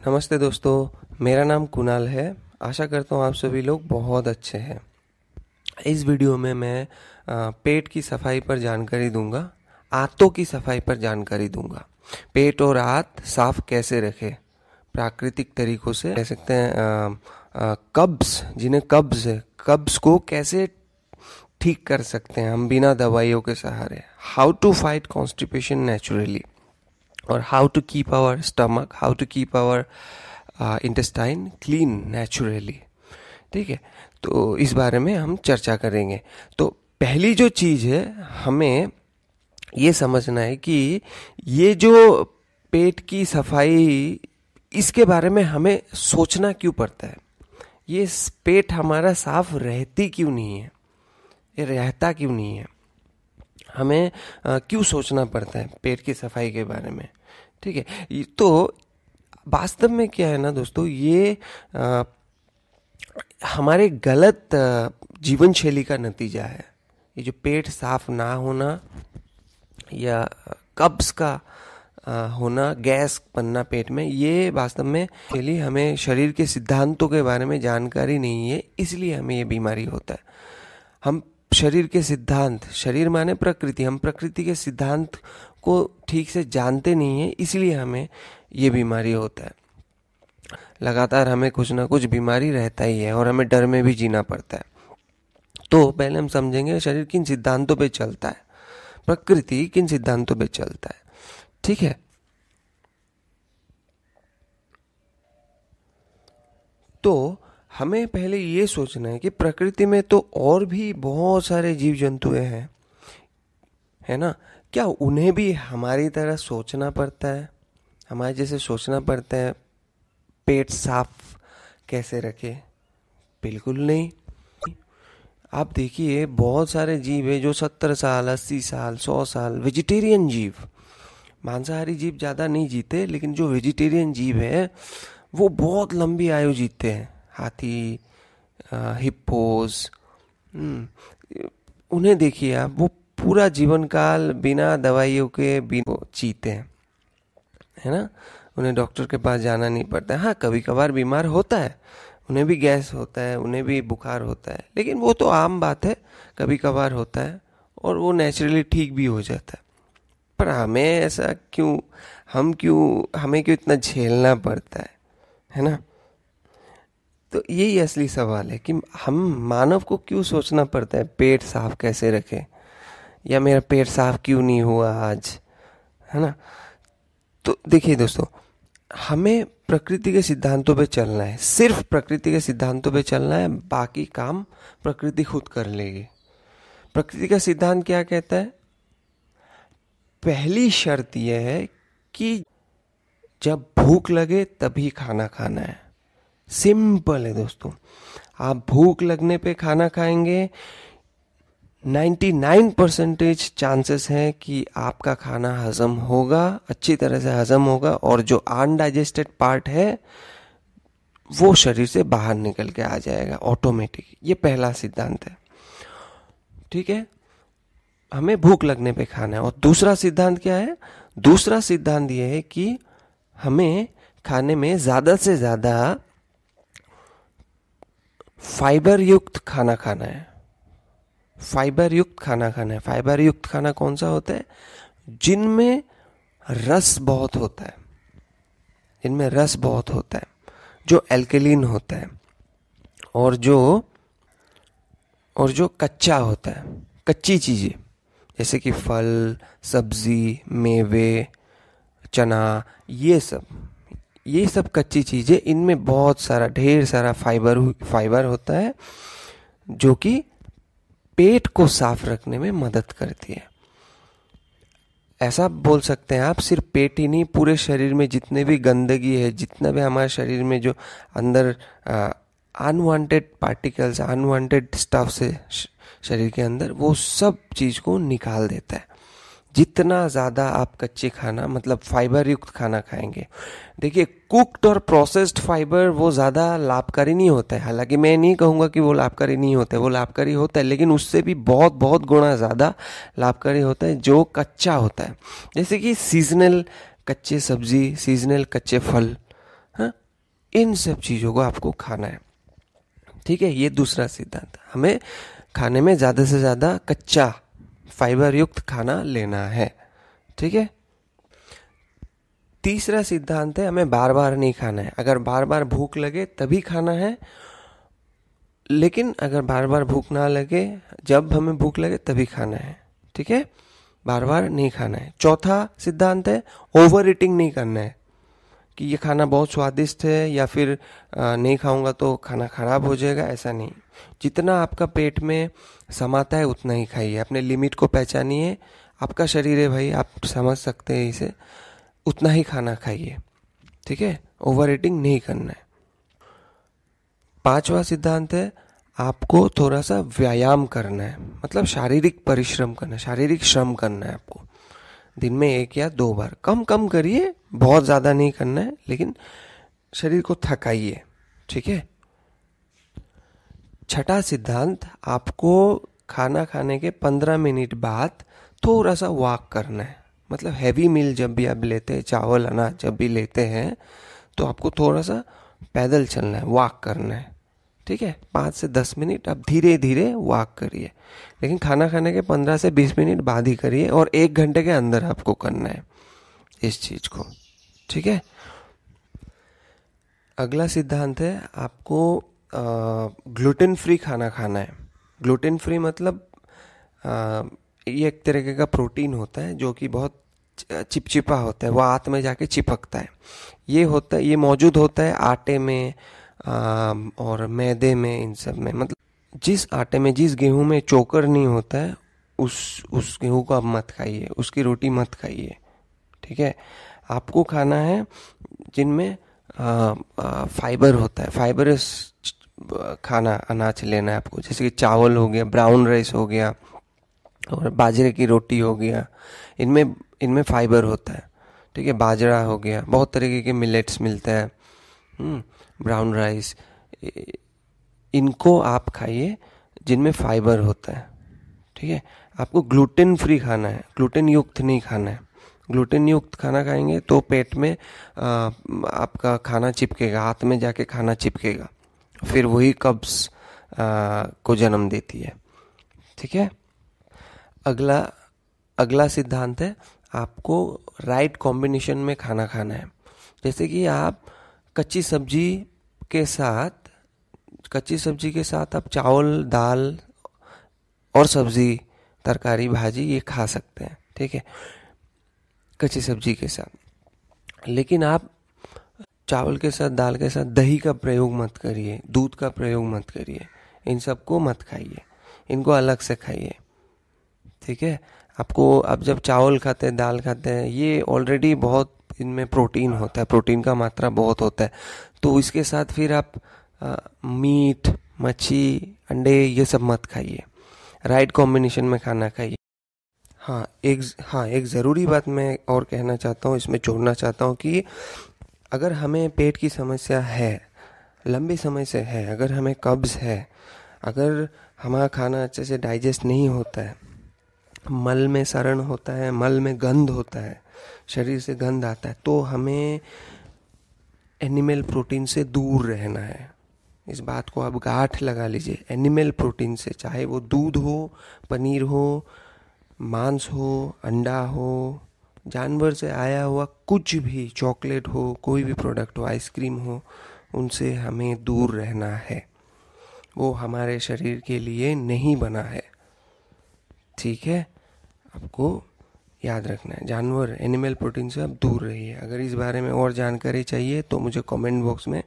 नमस्ते दोस्तों, मेरा नाम कुणाल है। आशा करता हूँ आप सभी लोग बहुत अच्छे हैं। इस वीडियो में मैं पेट की सफाई पर जानकारी दूंगा, आंतों की सफाई पर जानकारी दूंगा। पेट और आंत साफ कैसे रखें प्राकृतिक तरीकों से, कह सकते हैं कब्ज, जिन्हें कब्ज है, कब्ज को कैसे ठीक कर सकते हैं हम बिना दवाइयों के सहारे। How to fight constipation naturally, और how to keep our stomach, how to keep our intestine clean naturally. ठीक है, तो इस बारे में हम चर्चा करेंगे। तो पहली जो चीज़ है, हमें ये समझना है कि ये जो पेट की सफाई, इसके बारे में हमें सोचना क्यों पड़ता है। ये पेट हमारा साफ रहती क्यों नहीं है, ये रहता क्यों नहीं है, हमें क्यों सोचना पड़ता है पेट की सफाई के बारे में। ठीक है, तो वास्तव में क्या है ना दोस्तों, ये हमारे गलत जीवन शैली का नतीजा है। ये जो पेट साफ ना होना या कब्ज का होना, गैस बनना पेट में, ये वास्तव में शैली, हमें शरीर के सिद्धांतों के बारे में जानकारी नहीं है, इसलिए हमें ये बीमारी होता है। हम शरीर के सिद्धांत, शरीर माने प्रकृति, हम प्रकृति के सिद्धांत को ठीक से जानते नहीं है, इसलिए हमें ये बीमारी होता है। लगातार हमें कुछ ना कुछ बीमारी रहता ही है और हमें डर में भी जीना पड़ता है। तो पहले हम समझेंगे शरीर किन सिद्धांतों पे चलता है, प्रकृति किन सिद्धांतों पे चलता है। ठीक है, तो हमें पहले ये सोचना है कि प्रकृति में तो और भी बहुत सारे जीव जंतु हैं, है ना। क्या उन्हें भी हमारी तरह सोचना पड़ता है, हमारे जैसे सोचना पड़ता है पेट साफ कैसे रखे? बिल्कुल नहीं। आप देखिए, बहुत सारे जीव है जो 70 साल, 80 साल, 100 साल, वेजिटेरियन जीव, मांसाहारी जीव ज़्यादा नहीं जीते, लेकिन जो वेजिटेरियन जीव है वो बहुत लंबी आयु जीते हैं। हाथी, हिप्पोस, उन्हें देखिए आप, वो पूरा जीवन काल बिना दवाइयों के बिना जीते हैं, है ना। उन्हें डॉक्टर के पास जाना नहीं पड़ता है। हाँ, कभी कभार बीमार होता है, उन्हें भी गैस होता है, उन्हें भी बुखार होता है, लेकिन वो तो आम बात है, कभी कभार होता है और वो नेचुरली ठीक भी हो जाता है। पर हमें ऐसा क्यों, हमें क्यों इतना झेलना पड़ता है ना। तो यही असली सवाल है कि हम मानव को क्यों सोचना पड़ता है पेट साफ कैसे रखें, या मेरा पेट साफ क्यों नहीं हुआ आज, है ना। तो देखिए दोस्तों, हमें प्रकृति के सिद्धांतों पे चलना है, सिर्फ प्रकृति के सिद्धांतों पे चलना है, बाकी काम प्रकृति खुद कर लेगी। प्रकृति का सिद्धांत क्या कहता है? पहली शर्त यह है कि जब भूख लगे तभी खाना खाना है। सिंपल है दोस्तों, आप भूख लगने पे खाना खाएंगे, 99% चांसेस हैं कि आपका खाना हजम होगा, अच्छी तरह से हजम होगा, और जो अनडाइजेस्टेड पार्ट है वो शरीर से बाहर निकल के आ जाएगा ऑटोमेटिक। ये पहला सिद्धांत है। ठीक है, हमें भूख लगने पे खाना है। और दूसरा सिद्धांत क्या है? दूसरा सिद्धांत ये है कि हमें खाने में ज्यादा से ज्यादा फाइबर युक्त खाना खाना है। फाइबर युक्त खाना खाना है। फाइबर युक्त खाना कौन सा होता है? जिनमें रस बहुत होता है, जिनमें रस बहुत होता है, जो एल्कलीन होता है, और जो कच्चा होता है, कच्ची चीजें, जैसे कि फल, सब्जी, मेवे, चना, ये सब कच्ची चीजें, इनमें बहुत सारा, ढेर सारा फाइबर होता है, जो कि पेट को साफ रखने में मदद करती है। ऐसा बोल सकते हैं आप, सिर्फ पेट ही नहीं, पूरे शरीर में जितने भी गंदगी है, जितना भी हमारे शरीर में जो अंदर अनवांटेड पार्टिकल्स, अनवांटेड स्टफ से शरीर के अंदर, वो सब चीज को निकाल देता है। जितना ज़्यादा आप कच्चे खाना, मतलब फाइबर युक्त खाना खाएंगे। देखिए, कुक्ड और प्रोसेस्ड फाइबर वो ज़्यादा लाभकारी नहीं होता है। हालांकि मैं नहीं कहूँगा कि वो लाभकारी नहीं होता है, वो लाभकारी होता है, लेकिन उससे भी बहुत बहुत गुना ज़्यादा लाभकारी होता है जो कच्चा होता है। जैसे कि सीजनल कच्चे सब्जी, सीजनल कच्चे फल, हाँ, इन सब चीज़ों को आपको खाना है। ठीक है, ये दूसरा सिद्धांत, हमें खाने में ज़्यादा से ज़्यादा कच्चा फाइबर युक्त खाना लेना है। ठीक है, तीसरा सिद्धांत है हमें बार बार नहीं खाना है। अगर बार बार भूख लगे तभी खाना है, लेकिन अगर बार बार भूख ना लगे, जब हमें भूख लगे तभी खाना है। ठीक है, बार बार नहीं खाना है। चौथा सिद्धांत है ओवर ईटिंग नहीं करना है, कि ये खाना बहुत स्वादिष्ट है या फिर नहीं खाऊंगा तो खाना खराब हो जाएगा, ऐसा नहीं। जितना आपका पेट में समाता है उतना ही खाइए, अपने लिमिट को पहचानिए। आपका शरीर है भाई, आप समझ सकते हैं इसे, उतना ही खाना खाइए। ठीक है, ओवर ईटिंग नहीं करना है। पांचवा सिद्धांत है आपको थोड़ा सा व्यायाम करना है, मतलब शारीरिक परिश्रम करना है, शारीरिक श्रम करना है आपको। दिन में 1 या 2 बार, कम कम करिए, बहुत ज़्यादा नहीं करना है, लेकिन शरीर को थकाइए। ठीक है, छठा सिद्धांत, आपको खाना खाने के 15 मिनट बाद थोड़ा सा वॉक करना है। मतलब हैवी मील जब भी आप लेते हैं, चावल अनाज जब भी लेते हैं, तो आपको थोड़ा सा पैदल चलना है, वॉक करना है। ठीक है, 5 से 10 मिनट आप धीरे धीरे वॉक करिए, लेकिन खाना खाने के 15 से 20 मिनट बाद ही करिए, और 1 घंटे के अंदर आपको करना है इस चीज़ को। ठीक है, अगला सिद्धांत है आपको ग्लूटेन फ्री खाना खाना है। ग्लूटेन फ्री मतलब ये एक तरीके का प्रोटीन होता है जो कि बहुत चिपचिपा होता है, वो आंत में जाके चिपकता है। ये होता है, ये मौजूद होता है आटे में और मैदे में, इन सब में। मतलब जिस आटे में, जिस गेहूं में चोकर नहीं होता है, उस गेहूं को आप मत खाइए, उसकी रोटी मत खाइए। ठीक है, आपको खाना है जिनमें फाइबर होता है, फाइबरस खाना, अनाज लेना है आपको, जैसे कि चावल हो गया, ब्राउन राइस हो गया, और बाजरे की रोटी हो गया। इनमें इनमें फाइबर होता है। ठीक है, बाजरा हो गया, बहुत तरीके के मिलेट्स मिलते हैं, ब्राउन राइस, इनको आप खाइए जिनमें फाइबर होता है। ठीक है, आपको ग्लूटेन फ्री खाना है, ग्लूटेन युक्त नहीं खाना है। ग्लूटेन युक्त खाना खाएंगे तो पेट में आपका खाना चिपकेगा, हाथ में जाके खाना चिपकेगा, फिर वही कब्ज को जन्म देती है। ठीक है, अगला अगला सिद्धांत है आपको राइट कॉम्बिनेशन में खाना खाना है। जैसे कि आप कच्ची सब्जी के साथ आप चावल, दाल और सब्जी, तरकारी, भाजी ये खा सकते हैं। ठीक है, कच्ची सब्जी के साथ। लेकिन आप चावल के साथ, दाल के साथ दही का प्रयोग मत करिए, दूध का प्रयोग मत करिए, इन सबको मत खाइए, इनको अलग से खाइए। ठीक है, आपको, आप जब चावल खाते हैं, दाल खाते हैं, ये ऑलरेडी बहुत इनमें प्रोटीन होता है, प्रोटीन का मात्रा बहुत होता है, तो इसके साथ फिर आप मीट, मच्छी, अंडे ये सब मत खाइए, राइट कॉम्बिनेशन में खाना खाइए। एक ज़रूरी बात मैं और कहना चाहता हूँ, इसमें जोड़ना चाहता हूँ कि अगर हमें पेट की समस्या है, लंबे समय से है, अगर हमें कब्ज़ है, अगर हमारा खाना अच्छे से डाइजेस्ट नहीं होता है, मल में सरण होता है, मल में गंध होता है, शरीर से गंध आता है, तो हमें एनिमल प्रोटीन से दूर रहना है। इस बात को आप गांठ लगा लीजिए, एनिमल प्रोटीन से, चाहे वो दूध हो, पनीर हो, मांस हो, अंडा हो, जानवर से आया हुआ कुछ भी, चॉकलेट हो, कोई भी प्रोडक्ट हो, आइसक्रीम हो, उनसे हमें दूर रहना है। वो हमारे शरीर के लिए नहीं बना है। ठीक है, आपको याद रखना है, जानवर, एनिमल प्रोटीन से आप दूर रहिए। अगर इस बारे में और जानकारी चाहिए तो मुझे कमेंट बॉक्स में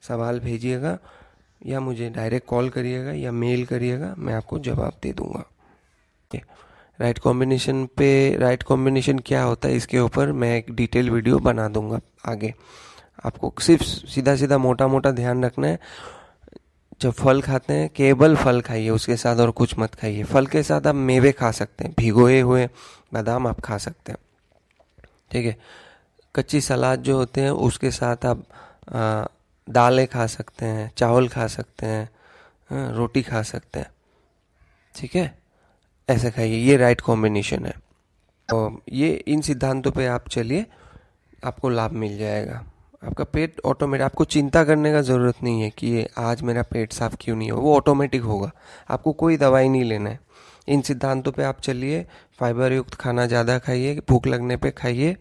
सवाल भेजिएगा, या मुझे डायरेक्ट कॉल करिएगा या मेल करिएगा, मैं आपको जवाब दे दूंगा। राइट कॉम्बिनेशन क्या होता है, इसके ऊपर मैं एक डिटेल वीडियो बना दूंगा आगे। आपको सिर्फ सीधा सीधा मोटा मोटा ध्यान रखना है, जब फल खाते हैं केवल फल खाइए, उसके साथ और कुछ मत खाइए। फल के साथ आप मेवे खा सकते हैं, भिगोए हुए बादाम आप खा सकते हैं। ठीक है, कच्ची सलाद जो होते हैं उसके साथ आप दालें खा सकते हैं, चावल खा सकते हैं, रोटी खा सकते हैं। ठीक है, ऐसे खाइए, ये राइट कॉम्बिनेशन है। तो ये इन सिद्धांतों पे आप चलिए, आपको लाभ मिल जाएगा। आपका पेट ऑटोमेटिक, आपको चिंता करने का ज़रूरत नहीं है कि ये आज मेरा पेट साफ क्यों नहीं हो, वो ऑटोमेटिक होगा। आपको कोई दवाई नहीं लेना है। इन सिद्धांतों पे आप चलिए, फाइबर युक्त खाना ज़्यादा खाइए, भूख लगने पे खाइए,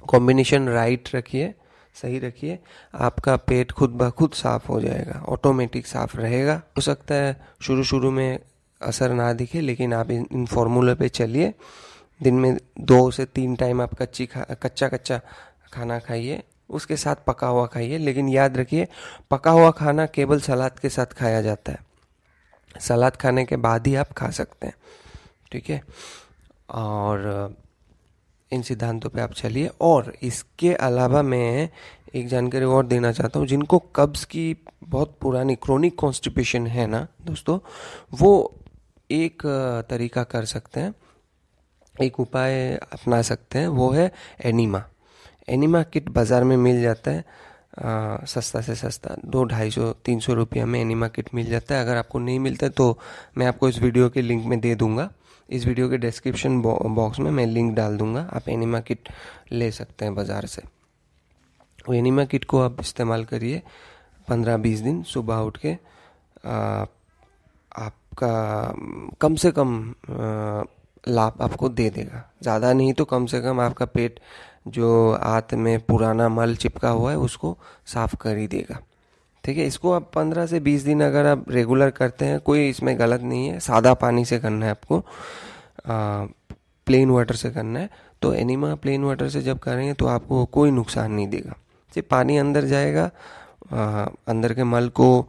कॉम्बिनेशन राइट रखिए, सही रखिए, आपका पेट खुद ब खुद साफ हो जाएगा, ऑटोमेटिक साफ रहेगा। हो सकता है शुरू शुरू में असर ना दिखे, लेकिन आप इन फॉर्मूले पे चलिए। दिन में 2 से 3 टाइम आप कच्चा कच्चा खाना खाइए, उसके साथ पका हुआ खाइए, लेकिन याद रखिए पका हुआ खाना केवल सलाद के साथ खाया जाता है। सलाद खाने के बाद ही आप खा सकते हैं, ठीक है। और इन सिद्धांतों पे आप चलिए। और इसके अलावा मैं एक जानकारी और देना चाहता हूँ, जिनको कब्ज़ की बहुत पुरानी क्रोनिक कॉन्स्टिपेशन है ना दोस्तों, वो एक तरीका कर सकते हैं, एक उपाय अपना सकते हैं, वो है एनीमा। एनीमा किट बाज़ार में मिल जाता है, सस्ता से सस्ता 200-250-300 रुपया में एनीमा किट मिल जाता है। अगर आपको नहीं मिलता है तो मैं आपको इस वीडियो के लिंक में दे दूंगा, इस वीडियो के डिस्क्रिप्शन बॉक्स में मैं लिंक डाल दूंगा, आप एनीमा किट ले सकते हैं बाज़ार से। वो एनीमा किट को आप इस्तेमाल करिए 15-20 दिन, सुबह उठ के आपका कम से कम लाभ आपको दे देगा। ज़्यादा नहीं तो कम से कम आपका पेट जो आंत में पुराना मल चिपका हुआ है उसको साफ कर ही देगा, ठीक है। इसको आप 15 से 20 दिन अगर आप रेगुलर करते हैं, कोई इसमें गलत नहीं है। सादा पानी से करना है आपको, प्लेन वाटर से करना है। तो एनीमा प्लेन वाटर से जब करेंगे तो आपको कोई नुकसान नहीं देगा, सिर्फ पानी अंदर जाएगा, अंदर के मल को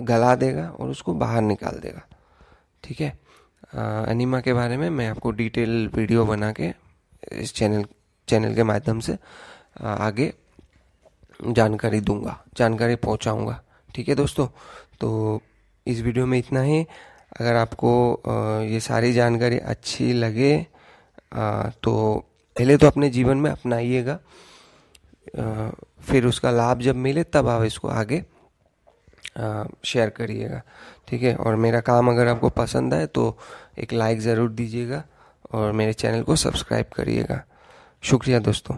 गला देगा और उसको बाहर निकाल देगा, ठीक है। एनीमा के बारे में मैं आपको डिटेल वीडियो बना के इस चैनल के माध्यम से आगे जानकारी दूंगा, जानकारी पहुंचाऊंगा, ठीक है दोस्तों। तो इस वीडियो में इतना ही। अगर आपको ये सारी जानकारी अच्छी लगे तो पहले तो अपने जीवन में अपनाइएगा, फिर उसका लाभ जब मिले तब आप इसको आगे शेयर करिएगा, ठीक है। और मेरा काम अगर आपको पसंद आए तो एक लाइक ज़रूर दीजिएगा और मेरे चैनल को सब्सक्राइब करिएगा। शुक्रिया दोस्तों।